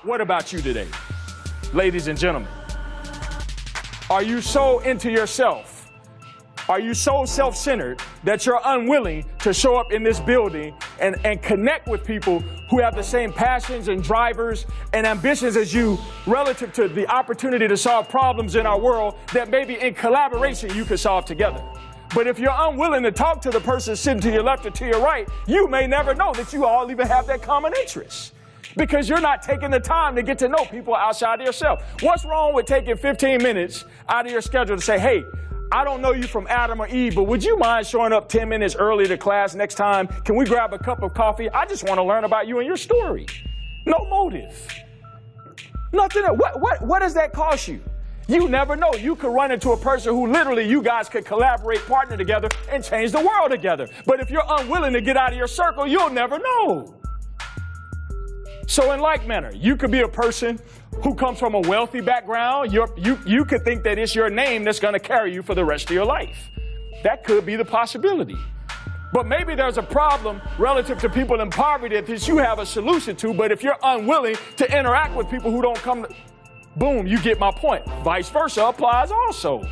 What about you today, ladies and gentlemen? Are you so into yourself? Are you so self-centered that you're unwilling to show up in this building and connect with people who have the same passions and drivers and ambitions as you relative to the opportunity to solve problems in our world that maybe in collaboration you could solve together? But if you're unwilling to talk to the person sitting to your left or to your right, you may never know that you all even have that common interest, because you're not taking the time to get to know people outside of yourself. What's wrong with taking 15 minutes out of your schedule to say, hey, I don't know you from Adam or Eve, but would you mind showing up 10 minutes early to class next time? Can we grab a cup of coffee? I just want to learn about you and your story. No motive. Nothing. What does that cost you? You never know. You could run into a person who literally you guys could collaborate, partner together, and change the world together. But if you're unwilling to get out of your circle, you'll never know. So in like manner, you could be a person who comes from a wealthy background. You could think that it's your name that's going to carry you for the rest of your life. That could be the possibility. But maybe there's a problem relative to people in poverty that you have a solution to. But if you're unwilling to interact with people who don't come, boom, you get my point. Vice versa applies also.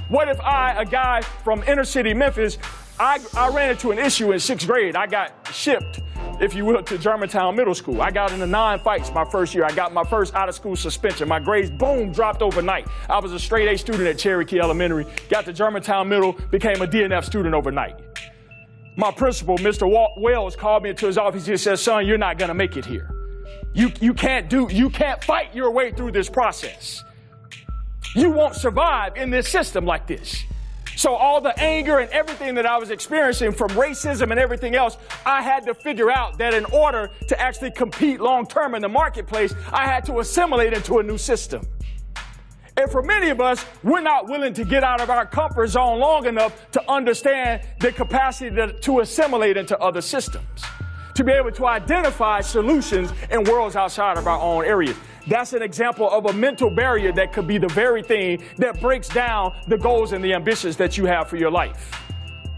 What if a guy from inner city Memphis, I ran into an issue in 6th grade. I got shipped, if you will, to Germantown Middle School. I got into 9 fights my first year. I got my first out-of-school suspension. My grades, boom, dropped overnight. I was a straight A student at Cherokee Elementary, got to Germantown Middle, became a DNF student overnight. My principal, Mr. Wells, called me into his office. He said, son, you're not going to make it here. You can't fight your way through this process. You won't survive in this system like this. So all the anger and everything that I was experiencing from racism and everything else, I had to figure out that in order to actually compete long-term in the marketplace, I had to assimilate into a new system. And for many of us, we're not willing to get out of our comfort zone long enough to understand the capacity to assimilate into other systems, to be able to identify solutions in worlds outside of our own areas. That's an example of a mental barrier that could be the very thing that breaks down the goals and the ambitions that you have for your life.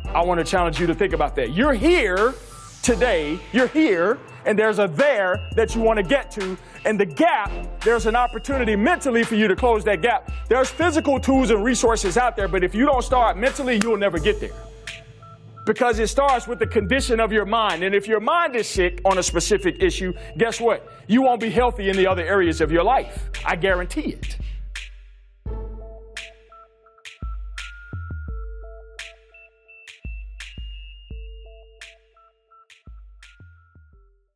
I want to challenge you to think about that. You're here today, you're here, and there's a there that you want to get to, and the gap, there's an opportunity mentally for you to close that gap. There's physical tools and resources out there, but if you don't start mentally, you'll never get there. Because it starts with the condition of your mind. And if your mind is sick on a specific issue, guess what? You won't be healthy in the other areas of your life. I guarantee it.